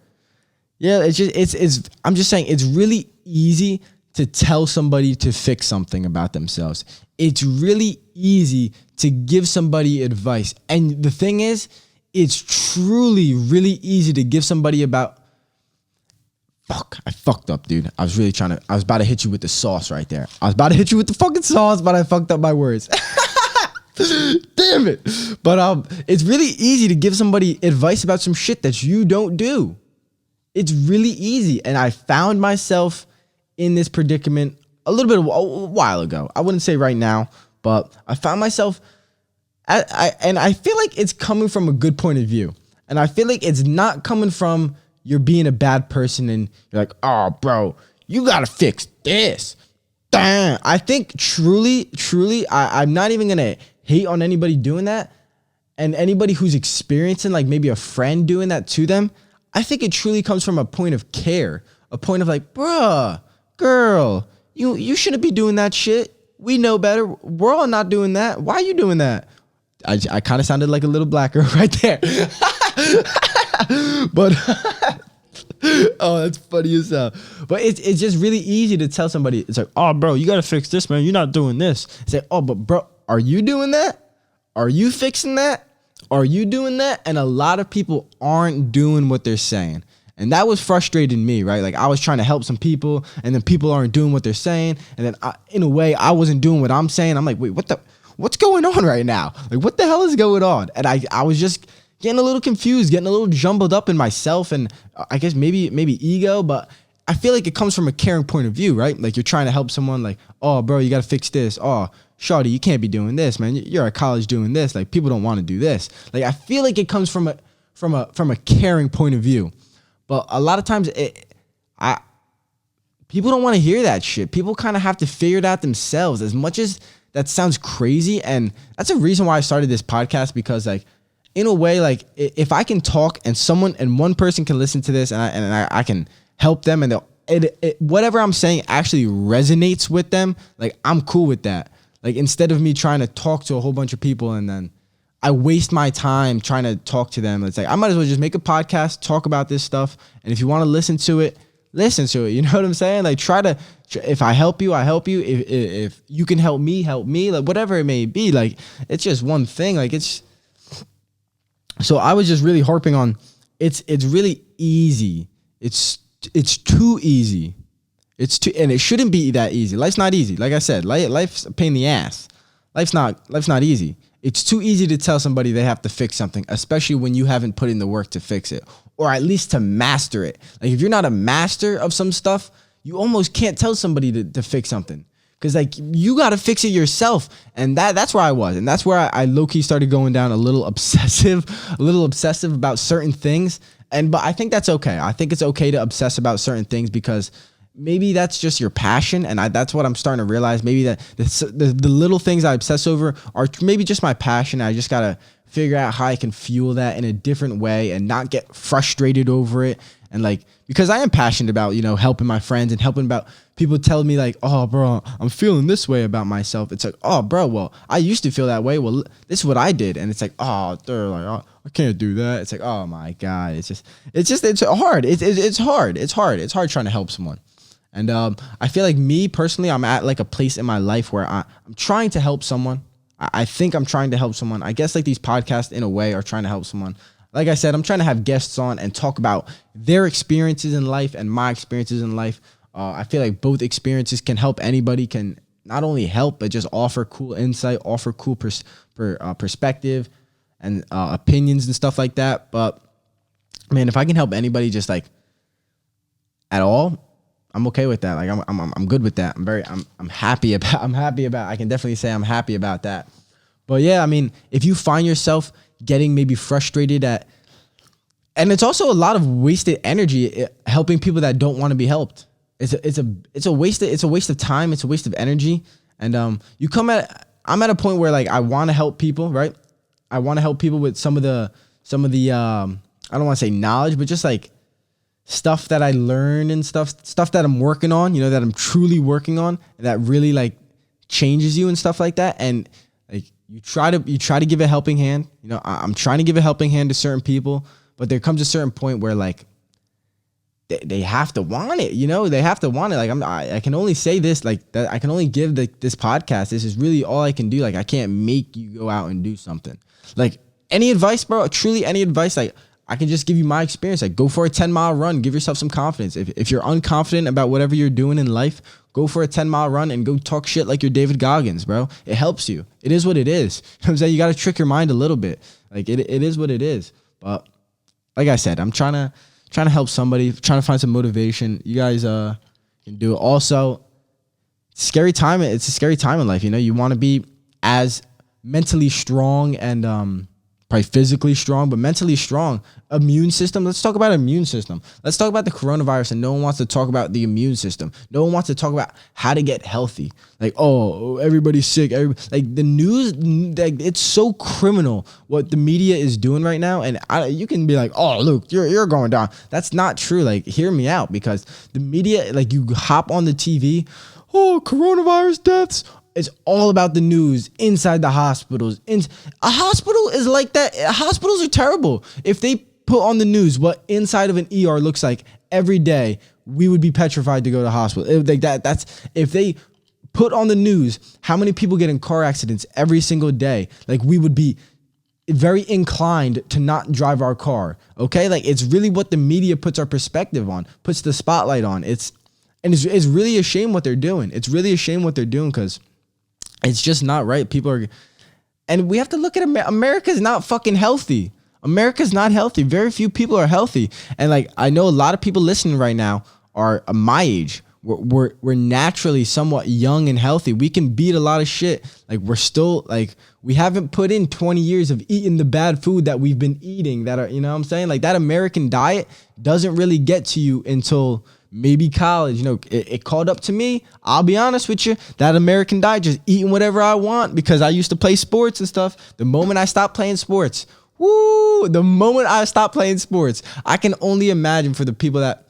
it's I'm just saying it's really easy to tell somebody to fix something about themselves. It's really easy to give somebody advice. And the thing is, it's truly really easy to give somebody about I fucked up, dude. I was about to hit you with the sauce right there. I was about to hit you with the fucking sauce, but I fucked up my words. Damn it. But it's really easy to give somebody advice about some shit that you don't do. It's really easy. And I found myself in this predicament a while ago. I wouldn't say right now, but I found myself and I feel like it's coming from a good point of view. And I feel like it's not coming from you're being a bad person and you're like, oh, bro, you got to fix this. Damn. I think truly, I'm not even going to hate on anybody doing that. And anybody who's experiencing like maybe a friend doing that to them, I think it truly comes from a point of care, a point of like, bruh, girl, you shouldn't be doing that shit. We know better. We're all not doing that. Why are you doing that? I kind of sounded like a little black girl right there. But oh, that's funny as hell. But it's just really easy to tell somebody. It's like, oh, bro, you got to fix this, man. You're not doing this. It's like, oh, but bro, are you doing that? Are you fixing that? Are you doing that? And a lot of people aren't doing what they're saying. And that was frustrating me, right? Like I was trying to help some people and then people aren't doing what they're saying. And then in a way, I wasn't doing what I'm saying. I'm like, wait, what's going on right now? Like, what the hell is going on? And I was just getting a little confused, getting a little jumbled up in myself. And I guess maybe ego, but I feel like it comes from a caring point of view, right? Like you're trying to help someone like, oh, bro, you got to fix this. Oh, shawty, you can't be doing this, man. You're at college doing this. Like people don't want to do this. Like I feel like it comes from a caring point of view. But a lot of times people don't want to hear that shit. People kind of have to figure it out themselves, as much as that sounds crazy. And that's a reason why I started this podcast, because like in a way, like if I can talk and one person can listen to this and I can help them and whatever I'm saying actually resonates with them, like I'm cool with that. Like instead of me trying to talk to a whole bunch of people and then I waste my time trying to talk to them. It's like, I might as well just make a podcast, talk about this stuff. And if you want to listen to it, listen to it. You know what I'm saying? Like if I help you, I help you. If you can help me, like whatever it may be. Like it's just one thing. Like so I was just really harping on, it's really easy. It's too easy. And it shouldn't be that easy. Life's not easy. Like I said, life's a pain in the ass. Life's not easy. It's too easy to tell somebody they have to fix something, especially when you haven't put in the work to fix it, or at least to master it. Like if you're not a master of some stuff, you almost can't tell somebody to fix something, because like you got to fix it yourself. And that's where I was. And that's where I low-key started going down a little obsessive about certain things. But I think that's okay. I think it's okay to obsess about certain things, because maybe that's just your passion. And that's what I'm starting to realize. Maybe that the little things I obsess over are maybe just my passion. I just got to figure out how I can fuel that in a different way and not get frustrated over it. And like, because I am passionate about, helping my friends and helping about people telling me like, oh, bro, I'm feeling this way about myself. It's like, oh, bro, well, I used to feel that way. Well, this is what I did. And it's like, oh, they're like, oh, I can't do that. It's like, oh my God. It's hard. It's hard. It's hard trying to help someone. And I feel like me personally, I'm at like a place in my life where I'm trying to help someone. I think I'm trying to help someone. I guess like these podcasts in a way are trying to help someone. Like I said, I'm trying to have guests on and talk about their experiences in life and my experiences in life. I feel like both experiences can help anybody, can not only help, but just offer cool insight, offer cool perspective and opinions and stuff like that. But man, if I can help anybody just like at all, I'm okay with that. Like I'm good with that. I'm happy about, I can definitely say I'm happy about that. But yeah, I mean, if you find yourself getting maybe frustrated and it's also a lot of wasted energy helping people that don't want to be helped. It's a waste of time. It's a waste of energy. And I'm at a point where like I want to help people, right? I want to help people with some of the I don't want to say knowledge, but just like stuff that I learn and stuff that I'm working on, that I'm truly working on, that really like changes you and stuff like that. And like you try to give a helping hand. I'm trying to give a helping hand to certain people, but there comes a certain point where like they have to want it, they have to want it. Like I can only say this, like that I can only give this podcast. This is really all I can do. Like I can't make you go out and do something. Like any advice, bro, truly any advice, like I can just give you my experience. Like go for a 10-mile run, give yourself some confidence. If you're unconfident about whatever you're doing in life, go for a 10-mile run and go talk shit like you're David Goggins, bro. It helps you. It is what it is. You know what I'm saying? You got to trick your mind a little bit. Like it is what it is. But like I said, I'm trying to help somebody, trying to find some motivation. You guys can do it. Also, it's a scary time in life. You want to be as mentally strong and probably physically strong, but mentally strong. Immune system. Let's talk about immune system. Let's talk about the coronavirus, and no one wants to talk about the immune system. No one wants to talk about how to get healthy. Like, oh, everybody's sick. Like the news, like it's so criminal what the media is doing right now. And you can be like, oh, look, you're going down. That's not true. Like, hear me out, because the media, like you hop on the TV, oh, coronavirus deaths. It's all about the news inside the hospitals. A hospital is like that. Hospitals are terrible. If they put on the news what inside of an ER looks like every day, we would be petrified to go to the hospital. If they put on the news how many people get in car accidents every single day, like we would be very inclined to not drive our car. Okay, like it's really what the media puts our perspective on, puts the spotlight on. It's really a shame what they're doing. It's really a shame what they're doing, because it's just not right. And we have to look at America's not fucking healthy. America's not healthy. Very few people are healthy. And like, I know a lot of people listening right now are my age. We're naturally somewhat young and healthy. We can beat a lot of shit. Like we're still like, we haven't put in 20 years of eating the bad food that we've been eating that are, you know what I'm saying? Like that American diet doesn't really get to you until maybe college. It caught up to me. I'll be honest with you. That American diet, just eating whatever I want, because I used to play sports and stuff. The moment I stopped playing sports, I can only imagine for the people that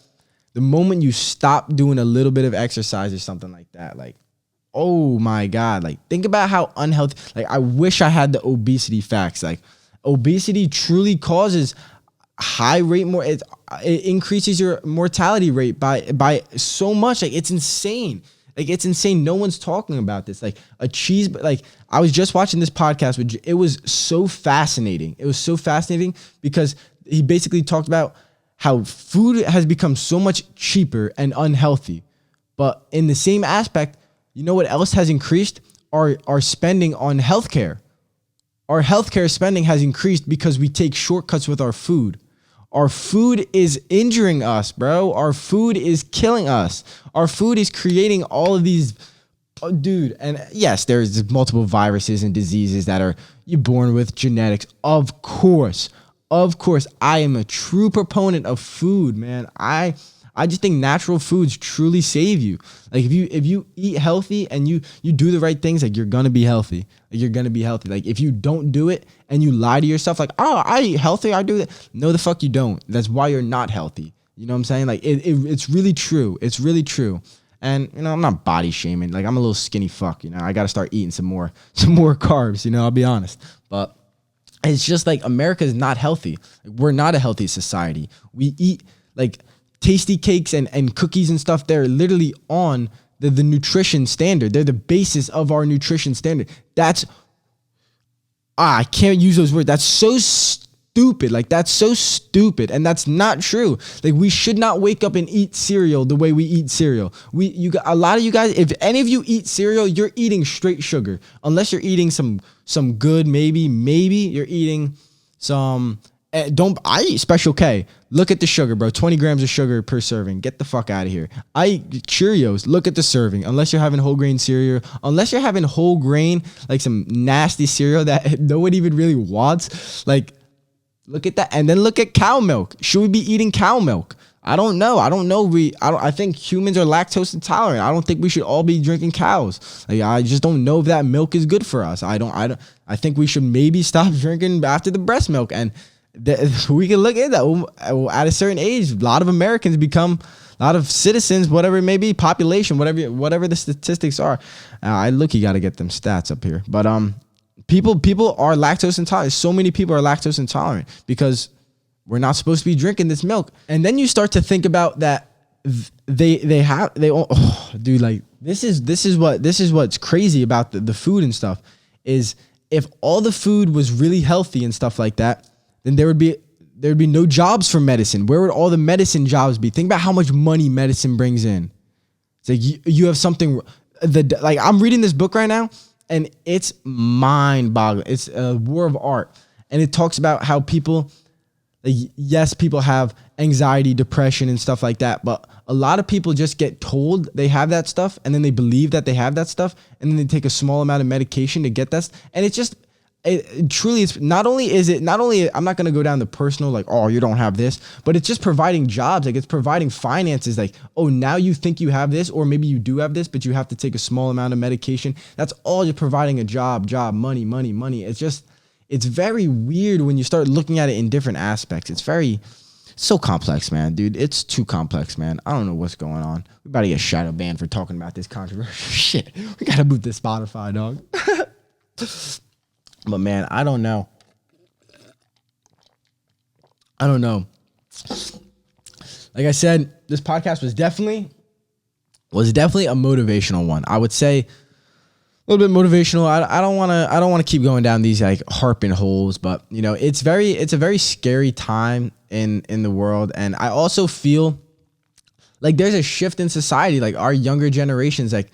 the moment you stop doing a little bit of exercise or something like that, like, oh my God, like think about how unhealthy, like I wish I had the obesity facts. Like obesity truly causes high rate more. It increases your mortality rate by so much. Like it's insane. No one's talking about this. Like like I was just watching this podcast, which it was so fascinating. Because he basically talked about how food has become so much cheaper and unhealthy. But in the same aspect, you know what else has increased? Our spending on healthcare. Our healthcare spending has increased because we take shortcuts with our food. Our food is injuring us, bro. Our food is killing us. Our food is creating all of these, dude. And yes, there's multiple viruses and diseases that you're born with, genetics. Of course, I am a true proponent of food, man. I just think natural foods truly save you. Like if you eat healthy and you do the right things, like you're gonna be healthy. Like if you don't do it and you lie to yourself, like, oh, I eat healthy, I do that. No, the fuck you don't. That's why you're not healthy. You know what I'm saying? Like it's really true. It's really true. And I'm not body shaming. Like I'm a little skinny fuck. I got to start eating some more carbs. I'll be honest. But it's just like America is not healthy. Like, we're not a healthy society. We eat like tasty cakes and cookies and stuff. They're literally on the nutrition standard. They're the basis of our nutrition standard. I can't use those words. That's so stupid. Like that's so stupid. And that's not true. Like we should not wake up and eat cereal the way we eat cereal. A lot of you guys, if any of you eat cereal, you're eating straight sugar. Unless you're eating some good, maybe you're eating some. I eat Special K. Look at the sugar, bro. 20 grams of sugar per serving. Get the fuck out of here. I eat Cheerios. Look at the serving. Unless you're having whole grain cereal. Unless you're having whole grain, like some nasty cereal that no one even really wants. Like, look at that. And then look at cow milk. Should we be eating cow milk? I don't know. I think humans are lactose intolerant. I don't think we should all be drinking cows. Like, I just don't know if that milk is good for us. I think we should maybe stop drinking after the breast milk. And we can look at that. At a certain age, a lot of Americans become, a lot of citizens, whatever it may be, population, whatever the statistics are. You got to get them stats up here. But people are lactose intolerant. So many people are lactose intolerant because we're not supposed to be drinking this milk. And then you start to think about that dude, like this is what's crazy about the food and stuff is, if all the food was really healthy and stuff like that, then there'd be no jobs for medicine. Where would all the medicine jobs be? Think about how much money medicine brings in. It's like you have something like, I'm reading this book right now and it's mind-boggling. It's a war of art. And it talks about how people, like, yes, people have anxiety, depression and stuff like that, but a lot of people just get told they have that stuff and then they believe that they have that stuff and then they take a small amount of medication to get that. And it's just, it's not only, I'm not going to go down the personal, like, oh, you don't have this, but it's just providing jobs. Like, it's providing finances. Like, oh, now you think you have this, or maybe you do have this, but you have to take a small amount of medication. That's all just providing a job, money. It's very weird when you start looking at it in different aspects. It's so complex, man, dude. It's too complex, man. I don't know what's going on. We about to get shadow banned for talking about this controversial shit. We got to move to Spotify, dog. But man, I don't know. Like I said, this podcast was definitely a motivational one. I would say a little bit motivational. I don't want to keep going down these like harping holes, but you know, it's a very scary time in the world. And I also feel like there's a shift in society. Like our younger generations, like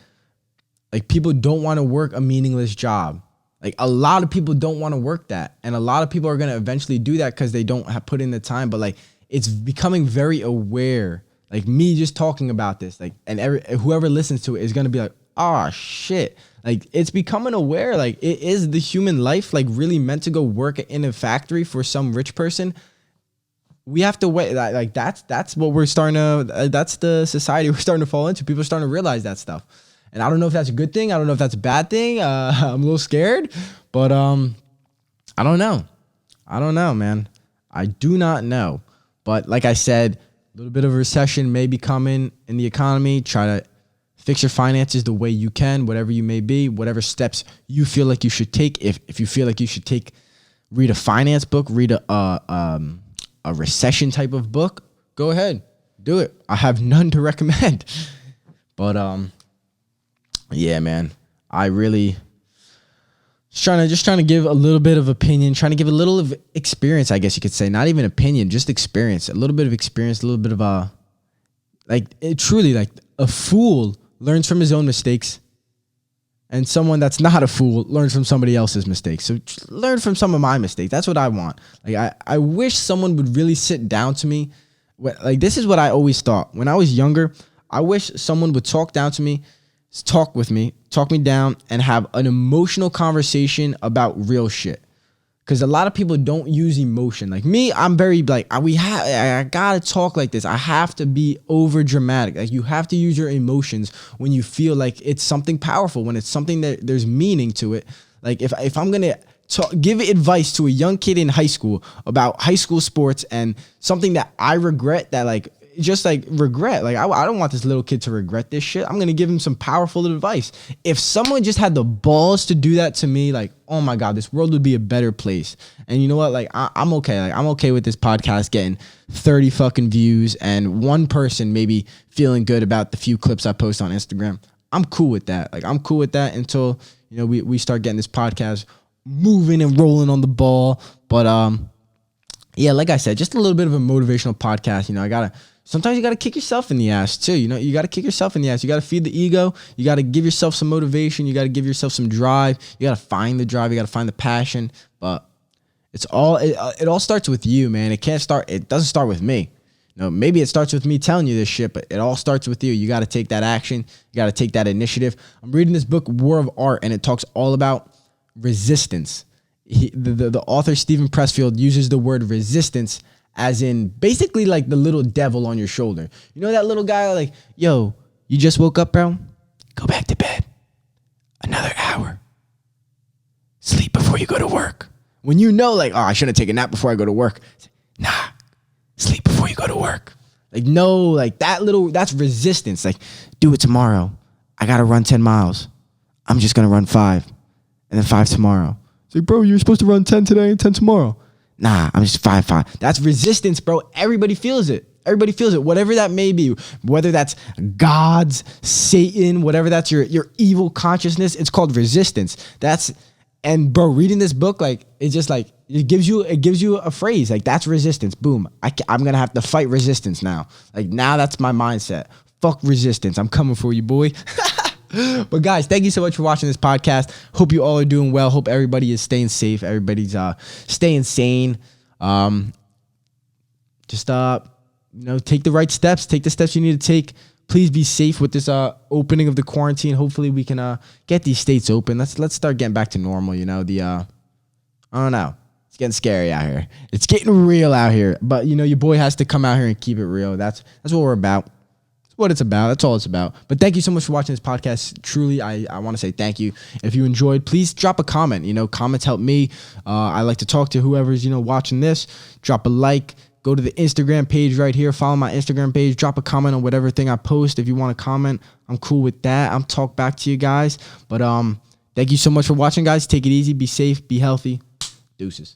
people don't want to work a meaningless job. Like a lot of people don't want to work that. And a lot of people are going to eventually do that because they don't have put in the time. But like, it's becoming very aware. Like me just talking about this, like, and whoever listens to it is going to be like, oh shit. Like it's becoming aware. Like, is the human life like really meant to go work in a factory for some rich person? We have to wait. Like that's what we're starting to, that's the society we're starting to fall into. People are starting to realize that stuff. And I don't know if that's a good thing. I don't know if that's a bad thing. I'm a little scared, but I don't know. Man. I do not know. But like I said, a little bit of a recession may be coming in the economy. Try to fix your finances the way you can, whatever you may be, whatever steps you feel like you should take. If you feel like you should read a finance book, read a recession type of book, go ahead, do it. I have none to recommend. But yeah, man, I really just trying to give a little bit of opinion, trying to give a little of experience, I guess you could say. Not even opinion, just experience. A little bit of experience, a little bit of truly, like, a fool learns from his own mistakes, and someone that's not a fool learns from somebody else's mistakes. So learn from some of my mistakes. That's what I want. Like, I wish someone would really sit down to me. Like, this is what I always thought. When I was younger, I wish someone would talk with me, talk me down, and have an emotional conversation about real shit. Because a lot of people don't use emotion. Like me, I'm very like, I gotta talk like this. I have to be over dramatic. Like, you have to use your emotions when you feel like it's something powerful, when it's something that there's meaning to it. Like if I'm gonna give advice to a young kid in high school about high school sports and something that I regret, that like, just like regret, like I don't want this little kid to regret this shit. I'm going to give him some powerful advice. If someone just had the balls to do that to me, like, oh my God, this world would be a better place. And you know what? Like, I'm okay. Like, I'm okay with this podcast getting 30 fucking views and one person maybe feeling good about the few clips I post on Instagram. I'm cool with that. Like, I'm cool with that until, you know, we start getting this podcast moving and rolling on the ball. But, yeah, like I said, just a little bit of a motivational podcast. You know, sometimes you got to kick yourself in the ass too. You know, you got to kick yourself in the ass. You got to feed the ego. You got to give yourself some motivation. You got to give yourself some drive. You got to find the drive. You got to find the passion. But it all starts with you, man. It doesn't start with me. You know, maybe it starts with me telling you this shit, but it all starts with you. You got to take that action. You got to take that initiative. I'm reading this book, War of Art, and it talks all about resistance. The author, Stephen Pressfield, uses the word resistance as in basically like the little devil on your shoulder. You know that little guy, like, yo, you just woke up, bro? Go back to bed. Another hour. Sleep before you go to work. When you know, like, oh, I shouldn't take a nap before I go to work. Nah, sleep before you go to work. Like, no, like that's resistance. Like, do it tomorrow. I got to run 10 miles. I'm just going to run 5 and then 5 tomorrow. It's like, bro, you're supposed to run 10 today and 10 tomorrow. Nah, I'm just 5. That's resistance, bro. Everybody feels it. Everybody feels it, whatever that may be, whether that's God's, Satan, whatever that's your evil consciousness, it's called resistance. And bro, reading this book, like, it's just like, it gives you a phrase, like, that's resistance. Boom. I'm going to have to fight resistance now. Like, now that's my mindset. Fuck resistance. I'm coming for you, boy. But guys, thank you so much for watching this podcast. Hope you all are doing well. Hope everybody is staying safe. Everybody's staying sane. Take the right steps. Take the steps you need to take. Please be safe with this opening of the quarantine. Hopefully we can get these states open. Let's start getting back to normal. I don't know. It's getting scary out here. It's getting real out here. But your boy has to come out here and keep it real. That's what we're about. What it's about. That's all it's about. But thank you so much for watching this podcast. Truly, I want to say thank you. If you enjoyed, please drop a comment. Comments help me. I like to talk to whoever's watching this. Drop a like. Go to the Instagram page right here. Follow my Instagram page. Drop a comment on whatever thing I post. If you want to comment, I'm cool with that. I'm talk back to you guys. But thank you so much for watching, guys. Take it easy. Be safe. Be healthy. Deuces.